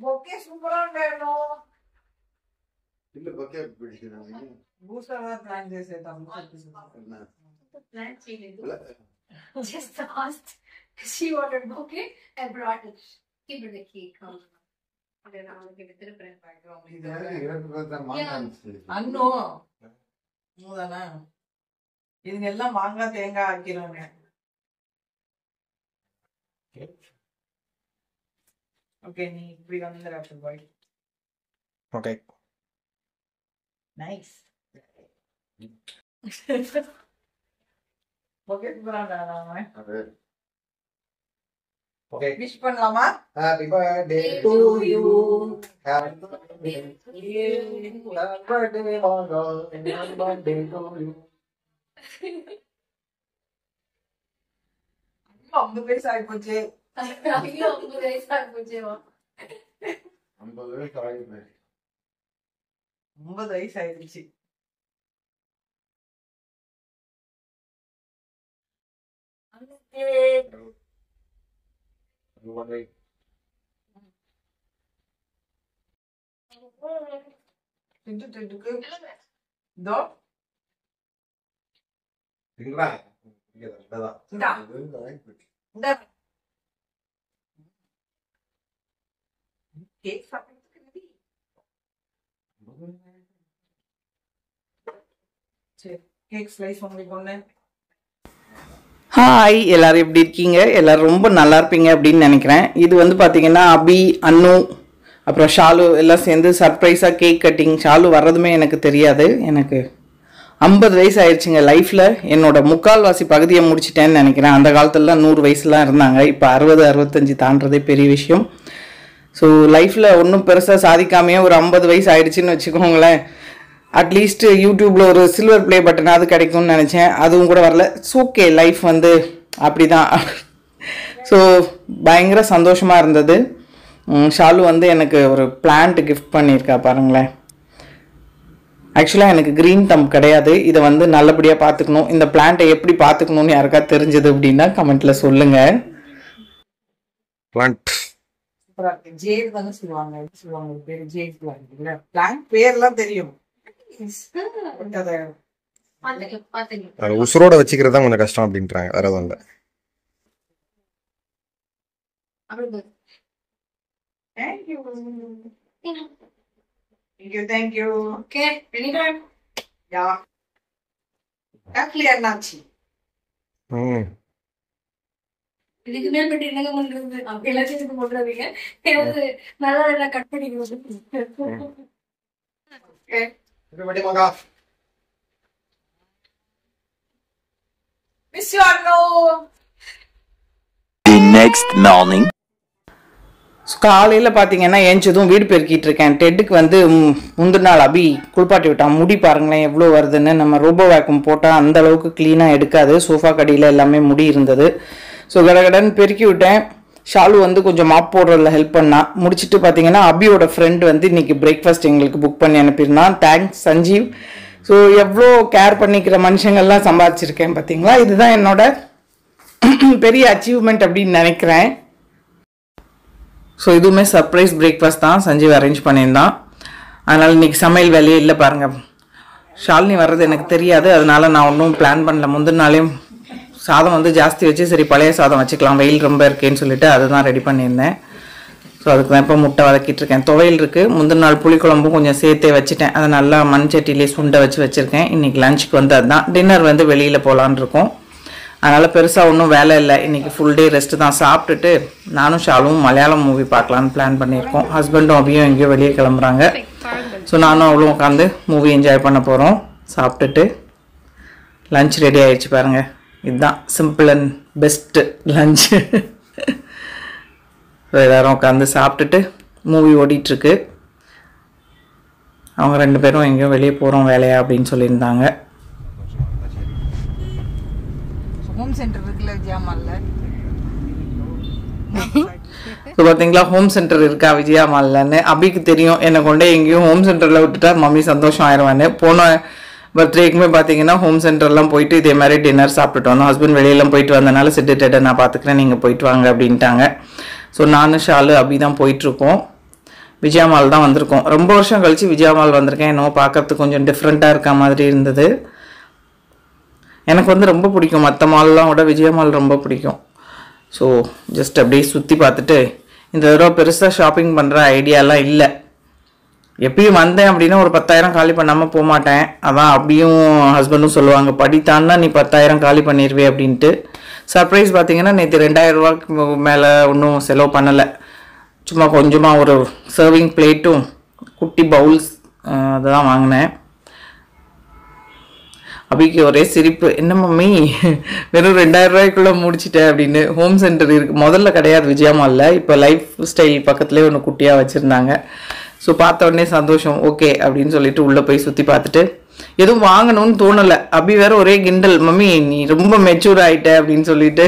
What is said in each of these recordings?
bouquet super no. இல்ல bouquet பிடிக்குறாங்க. பூஸ்டரா plan చేసేద్దాం. Plan చేయలేదు. Just asked. She ordered bouquet and brought it. Give her the cake. And then I'll give it to the bridegroom. இது இரண்டு மாங்காய். அண்ணோ. மூதானா. இதுங்க எல்லாம் மாங்காய் தேங்காய் ஆக்கிரோங்க. Okay, நீ இப்படி வந்துற அப்ப பாய். Okay. Nice. Okay, brother. Okay. Wish பண்ணலாமா? Happy birthday to you. Happy birthday to you. Happy birthday, Manga. Happy birthday to you. 50 வயசு ஆயிப்போச்சு. ஐயோ 50 வயசு ஆயிப்போச்சேவா? 50 வயசு ஆயிடுச்சு. 50 வயசு ஆயிடுச்சு. Tindu do Tinggal. Gitu, dah. Dah. Dah. Cake sampai itu சரி கேக் ஸ்லைஸ் உங்களுக்கு ஒண்ணு. ஹாய், எல்லாரும் எப்படி இருக்கீங்க? எல்லாரும் ரொம்ப நல்லா இருப்பீங்க அப்படின்னு நினைக்கிறேன். இது வந்து பார்த்தீங்கன்னா அபி, அன்னு, அப்புறம் ஷாலு எல்லாம் சேர்ந்து சர்ப்ரைஸாக கேக் கட்டிங். ஷாலு வர்றதுமே எனக்கு தெரியாது. எனக்கு 50 வயசு ஆயிடுச்சுங்க. லைஃப்பில் என்னோட முக்கால்வாசி பகுதியை முடிச்சிட்டேன்னு நினைக்கிறேன். அந்த காலத்துலலாம் 100 வயசுலாம் இருந்தாங்க. இப்போ 60, 65 தாண்டதே பெரிய விஷயம். ஸோ லைஃப்பில் ஒன்றும் பெருசாக சாதிக்காமையே ஒரு 50 வயசு ஆயிடுச்சுன்னு வச்சுக்கோங்களேன். அட்லீஸ்ட் யூடியூப்பில் ஒரு சில்வர் ப்ளே பட்டனாவது கிடைக்கும்னு நினச்சேன். அதுவும் கூட வரல. ஓகே, லைஃப் வந்து அப்படி தான். ஸோ பயங்கர சந்தோஷமாக இருந்தது. ஷாலு வந்து எனக்கு ஒரு பிளான்ட் கிஃப்ட் பண்ணியிருக்கா பாருங்களேன். ஆக்சுவலாக எனக்கு க்ரீன் தம் கிடையாது. இதை வந்து நல்லபடியாக பார்த்துக்கணும். இந்த பிளான்ட்டை எப்படி பார்த்துக்கணும்னு யாருக்கா தெரிஞ்சது அப்படின்னா கமெண்ட்டில் சொல்லுங்கள். Plant. சூப்பரா இருக்கு. ஜேட் தானே சொல்லுவாங்க. சொல்லுவாங்க பேர் ஜேட் பிளான்ட் இல்ல. பிளான்ட் பேர்லாம் தெரியும். அது உசுரோட வச்சுக்கிறது தான் கொஞ்சம் கஷ்டம் அப்படின்றாங்க. வேற எதுவும் இல்லை. Thank you. Thank you, thank you. Okay, anytime. Yeah. Clear Nachi. இதுக்கு மேல் பட்டு என்னங்க பண்றது? அப்படி எல்லாத்தையும் பண்றதுங்க. ஏதாவது நல்லா கட் பண்ணிக்கிறது. Okay. Everybody, Manga. Miss you, Arno. The next morning. காலையில் பார்த்தீங்கன்னா ஏஞ்சதும் வீடு பெருக்கிட்டு இருக்கேன். டெட்டுக்கு வந்து முந்தின நாள் அபி குளிப்பாட்டி விட்டான். முடி பாருங்களேன் எவ்வளோ வருதுன்னு. நம்ம ரோபோ வேக்கம் போட்டால் அந்த அளவுக்கு க்ளீனாக எடுக்காது. சோஃபா கடியில் எல்லாமே முடி இருந்தது. ஸோ கடகடன்னு பெருக்கி விட்டேன். ஷாலு வந்து கொஞ்சம் மாப் போடுறதுல ஹெல்ப் பண்ணா. முடிச்சுட்டு பார்த்தீங்கன்னா அபியோட ஃப்ரெண்ட் வந்து இன்னைக்கு பிரேக்ஃபாஸ்ட் எங்களுக்கு புக் பண்ணி அனுப்பியிருந்தான். தேங்க்ஸ் சஞ்சீவ். ஸோ எவ்வளோ கேர் பண்ணிக்கிற மனுஷங்கள்லாம் சம்பாதிச்சிருக்கேன் பார்த்தீங்களா. இதுதான் என்னோட பெரிய அச்சீவ்மெண்ட் அப்படின்னு நினைக்கிறேன். ஸோ இதுவுமே சர்ப்ரைஸ் பிரேக்ஃபாஸ்ட் தான் சஞ்சீவ் அரேஞ்ச் பண்ணியிருந்தான். அதனால் இன்றைக்கி சமையல் வேலையே இல்லை பாருங்கள். ஷாலினி வர்றது எனக்கு தெரியாது. அதனால நான் ஒன்றும் பிளான் பண்ணல. முந்தின நாளே சாதம் வந்து ஜாஸ்தி வச்சு சரி பழைய சாதம் வச்சுக்கலாம், வெயில் ரொம்ப இருக்கேன்னு சொல்லிட்டு அதுதான் ரெடி பண்ணியிருந்தேன். ஸோ அதுக்கு தான் இப்போ முட்டை வதக்கிட்டு இருக்கேன். துவையல் இருக்குது. முந்தின நாள் புளிக்குழம்பும் கொஞ்சம் சேர்த்தே வச்சுட்டேன். அதை நல்லா மண் சட்டிலே சுண்டை வச்சுருக்கேன். இன்றைக்கி லஞ்சுக்கு வந்து அதுதான். டின்னர் வந்து வெளியில் போகலான் இருக்கோம். அதனால் பெருசாக ஒன்றும் வேலை இல்லை. இன்றைக்கி ஃபுல் டே ரெஸ்ட்டு தான். சாப்பிட்டுட்டு நானும் ஷாலும் மலையாளம் மூவி பார்க்கலான்னு பிளான் பண்ணியிருக்கோம். ஹஸ்பண்டும் அபியும் எங்கேயோ வெளியே கிளம்புறாங்க. ஸோ நானும் அவளும் உட்காந்து மூவி என்ஜாய் பண்ண போகிறோம். சாப்பிட்டுட்டு லஞ்ச் ரெடி ஆகிடுச்சு பாருங்கள். இதுதான் simple and best lunch. So எல்லோரும் உட்காந்து சாப்பிட்டுட்டு மூவி ஓடிட்டுருக்கு. அவங்க 2 பேரும் எங்கேயோ வெளியே போகிறோம் வேலையா அப்படின்னு சொல்லியிருந்தாங்க. ஹோம் சென்டர் இருக்குல்ல விஜயாமால்ல. ஸோ பார்த்தீங்களா ஹோம் சென்டர் இருக்கா விஜயாமால்லன்னு. அபிக்கு தெரியும் என்னை கொண்டே எங்கேயும் ஹோம் சென்டரில் விட்டுட்டா மம்மி சந்தோஷம் ஆயிடுவான்னு. போன பர்த்டேக்குமே பார்த்தீங்கன்னா ஹோம் சென்டர்லாம் போயிட்டு இதே மாதிரி டின்னர் சாப்பிட்டுட்டு வந்தோம். ஹஸ்பண்ட் வெளியெல்லாம் போயிட்டு வந்தனால சிட்டுட்டு நான் பார்த்துக்கிறேன், நீங்கள் போயிட்டு வாங்க அப்படின்ட்டாங்க. ஸோ நானும் ஷாலு அபி தான் போயிட்டுருக்கோம். விஜயா மால் தான் வந்திருக்கோம். ரொம்ப வருஷம் கழித்து விஜயா மால் வந்திருக்கேன். என்னவோ பார்க்கறதுக்கு கொஞ்சம் டிஃப்ரெண்ட்டாக இருக்க மாதிரி இருந்தது. எனக்கு வந்து ரொம்ப பிடிக்கும், மற்ற மால்லாம் விட விஜயா மால் ரொம்ப பிடிக்கும். ஸோ ஜஸ்ட் அப்படியே சுற்றி பார்த்துட்டு இந்த தடவை பெருசாக ஷாப்பிங் பண்ணுற ஐடியாலாம் இல்லை. எப்பயும் வந்தேன் அப்படின்னா ஒரு 10,000 காலி பண்ணாமல் போக மாட்டேன். அதான் அப்படியும் ஹஸ்பண்டும் சொல்லுவாங்க, படித்தான்னா நீ 10,000 காலி பண்ணிடுவே அப்படின்ட்டு. சர்ப்ரைஸ் பார்த்தீங்கன்னா நேற்று 2,000 ரூபாய்க்கு மேலே ஒன்றும் செலவு பண்ணலை. சும்மா கொஞ்சமாக ஒரு சர்விங் பிளேட்டும் குட்டி பவுல்ஸ் அதெல்லாம் வாங்கினேன். அபிக்கு ஒரே சிரிப்பு, என்ன மம்மி வெறும் 2,000 ரூபாய்க்குள்ளே முடிச்சிட்டேன் அப்படின்னு. ஹோம் சென்டர் இருக்குது, முதல்ல கிடையாது விஜயா மாலில், இப்போ லைஃப் ஸ்டைல் பக்கத்துலேயே ஒன்று குட்டியாக வச்சுருந்தாங்க. ஸோ பார்த்த உடனே சந்தோஷம், ஓகே அப்படின்னு சொல்லிட்டு உள்ளே போய் சுற்றி பார்த்துட்டு எதுவும் வாங்கணும்னு தோணலை. அபி வேற ஒரே கிண்டல், மம்மி நீ ரொம்ப மெச்சூர் ஆகிட்ட அப்படின்னு சொல்லிட்டு,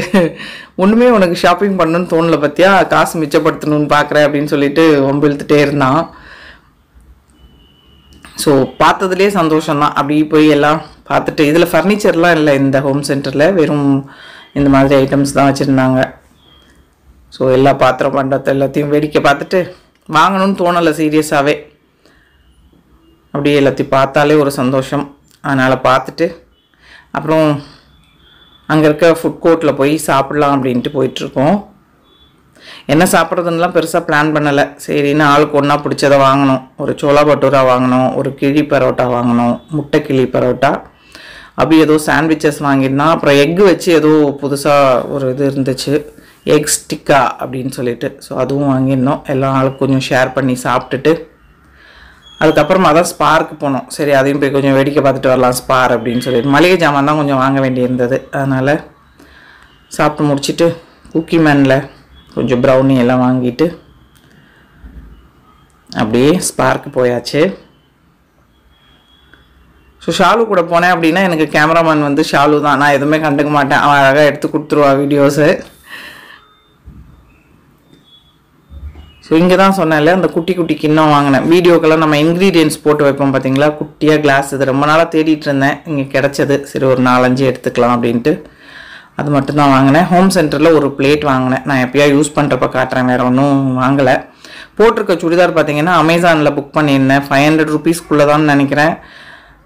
ஒன்றுமே உனக்கு ஷாப்பிங் பண்ணணும்னு தோணலை பற்றியா, காசு மிச்சப்படுத்தணும்னு பார்க்குறேன் அப்படின்னு சொல்லிட்டு ரொம்ப இழுத்துட்டே இருந்தான். ஸோ பார்த்ததுலேயே சந்தோஷம்தான். அப்படி போய் எல்லாம் பார்த்துட்டு, இதில் ஃபர்னிச்சர்லாம் இல்லை இந்த ஹோம் சென்டரில், வெறும் இந்த மாதிரி ஐட்டம்ஸ் தான் வச்சுருந்தாங்க. ஸோ எல்லா பாத்திரம் பண்டத்தை எல்லாத்தையும் வேடிக்கை பார்த்துட்டு வாங்கணும்னு தோணலை சீரியஸாகவே. அப்படியே எல்லாத்தையும் பார்த்தாலே ஒரு சந்தோஷம். அதனால் பார்த்துட்டு அப்புறம் அங்கே இருக்க ஃபுட் கோர்ட்டில் போய் சாப்பிட்லாம் அப்படின்ட்டு போயிட்டுருக்கோம். என்ன சாப்பிட்றதுன்னெலாம் பெருசாக பிளான் பண்ணலை. சரின்னு ஆளுக்கு ஒன்றா பிடிச்சதை வாங்கணும். ஒரு சோளா பட்டூரா வாங்கினோம், ஒரு கிழி பரோட்டா வாங்கினோம், முட்டை கிளி பரோட்டா. அப்படி ஏதோ சாண்ட்விச்சஸ் வாங்கியிருந்தான். அப்புறம் எக்கு வச்சு ஏதோ புதுசாக ஒரு இது இருந்துச்சு, எக் ஸ்டிக்கா அப்படின்னு சொல்லிட்டு. ஸோ அதுவும் வாங்கியிருந்தோம். எல்லாம் ஆளுக்கு கொஞ்சம் ஷேர் பண்ணி சாப்பிட்டுட்டு அதுக்கப்புறமா தான் ஸ்பார்க்கு போனோம். சரி அதையும் போய் கொஞ்சம் வேடிக்கை பார்த்துட்டு வரலாம் ஸ்பார் அப்படின்னு சொல்லிட்டு. மளிகை ஜாமான் தான் கொஞ்சம் வாங்க வேண்டியிருந்தது. அதனால் சாப்பிட்டு முடிச்சுட்டு குக்கி மேனில் கொஞ்சம் ப்ரௌனி எல்லாம் வாங்கிட்டு அப்படியே ஸ்பார்க்கு போயாச்சு. ஸோ ஷாலு கூட போனேன் அப்படின்னா எனக்கு கேமராமேன் வந்து ஷாலு தான். நான் எதுவுமே கண்டுக்க மாட்டேன், அவன் அழகாக எடுத்து கொடுத்துருவா வீடியோஸு. ஸோ இங்கே தான் சொன்னேன்ல, அந்த குட்டி குட்டி கிண்ணம் வாங்கினேன். வீடியோக்கெல்லாம் நம்ம இன்க்ரீடியன்ட்ஸ் போட்டு வைப்போம் பார்த்தீங்களா, குட்டியாக கிளாஸ். இது ரொம்ப நாளாக தேடிட்டு இருந்தேன், இங்கே கிடச்சது. சரி ஒரு 4-5 எடுத்துக்கலாம் அப்படின்ட்டு அது மட்டும்தான் வாங்கினேன். ஹோம் சென்டரில் ஒரு பிளேட் வாங்கினேன். நான் எப்போயா யூஸ் பண்ணுறப்ப காட்டுறேன், வேறு ஒன்றும் வாங்கலை. போட்டிருக்க சுடிதார் பார்த்தீங்கன்னா அமேசானில் புக் பண்ணியிருந்தேன். 500 ருபீஸ்க்குள்ளே தான் நினைக்கிறேன்.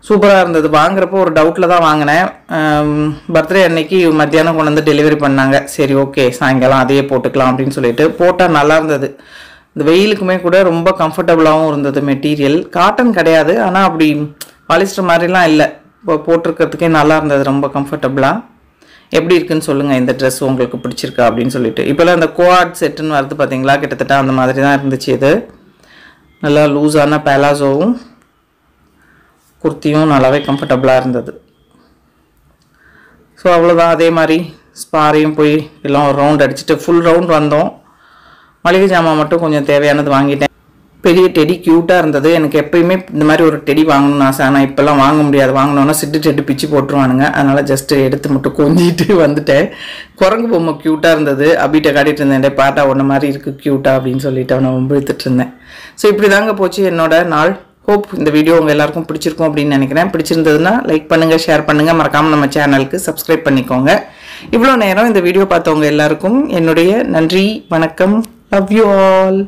சூப்பராக இருந்தது. வாங்குறப்போ ஒரு டவுட்டில் தான் வாங்கினேன். பர்த்டே அன்னைக்கு மத்தியானம் கொண்டு வந்து டெலிவரி பண்ணாங்க. சரி ஓகே சாயங்காலம் அதையே போட்டுக்கலாம் அப்படின்னு சொல்லிட்டு போட்டால் நல்லா இருந்தது. இந்த வெயிலுக்குமே கூட ரொம்ப கம்ஃபர்டபுளாகவும் இருந்தது. மெட்டீரியல் காட்டன் கிடையாது, ஆனால் அப்படி பாலிஸ்டர் மாதிரிலாம் இல்லை. இப்போ போட்டிருக்கிறதுக்கே நல்லா இருந்தது, ரொம்ப கம்ஃபர்டபுளாக. எப்படி இருக்குன்னு சொல்லுங்கள், இந்த ட்ரெஸ் உங்களுக்கு பிடிச்சிருக்கா அப்படின்னு சொல்லிட்டு. இப்போல்லாம் இந்த கோஆர்ட் செட்டுன்னு வருது பார்த்தீங்களா, கிட்டத்தட்ட அந்த மாதிரி தான் இருந்துச்சு. இது நல்லா லூஸான பேலாசோவும் குர்த்தியும் நல்லாவே கம்ஃபர்டபுளாக இருந்தது. ஸோ அவ்வளோதான். அதே மாதிரி ஸ்பாரையும் போய் எல்லாம் ஒரு ரவுண்ட் அடிச்சுட்டு ஃபுல் ரவுண்ட் வந்தோம். மளிகை ஜாமான் மட்டும் கொஞ்சம் தேவையானது வாங்கிட்டேன். பெரிய டெடி க்யூட்டாக இருந்தது. எனக்கு எப்பயுமே இந்த மாதிரி ஒரு டெடி வாங்கணும்னு ஆசை. ஆனால் இப்போல்லாம் வாங்க முடியாது. வாங்கினோன்னா சிட்டு பிச்சு போட்டுருவானுங்க. அதனால் ஜஸ்ட்டு எடுத்து மட்டும் கொஞ்சிட்டு வந்துட்டேன். குரங்கு பொம்மை க்யூட்டாக இருந்தது. அபிட்ட காட்டிகிட்டு இருந்தேன், பாட்டா ஒன்று மாதிரி இருக்குது க்யூட்டாக அப்படின்னு சொல்லிட்டு அவனை ரொம்ப இழுத்துட்டு இருந்தேன். ஸோ இப்படி தாங்க போச்சு என்னோட நாள். ஹோப் இந்த வீடியோ உங்கள் எல்லாருக்கும் பிடிச்சிருக்கும் அப்படின்னு நினைக்கிறேன். பிடிச்சிருந்ததுன்னா லைக் பண்ணுங்கள், ஷேர் பண்ணுங்கள், மறக்காமல் நம்ம சேனலுக்கு சப்ஸ்கிரைப் பண்ணிக்கோங்க. இவ்வளோ நேரம் இந்த வீடியோ பார்த்தவங்க எல்லாருக்கும் என்னுடைய நன்றி, வணக்கம். Love you all.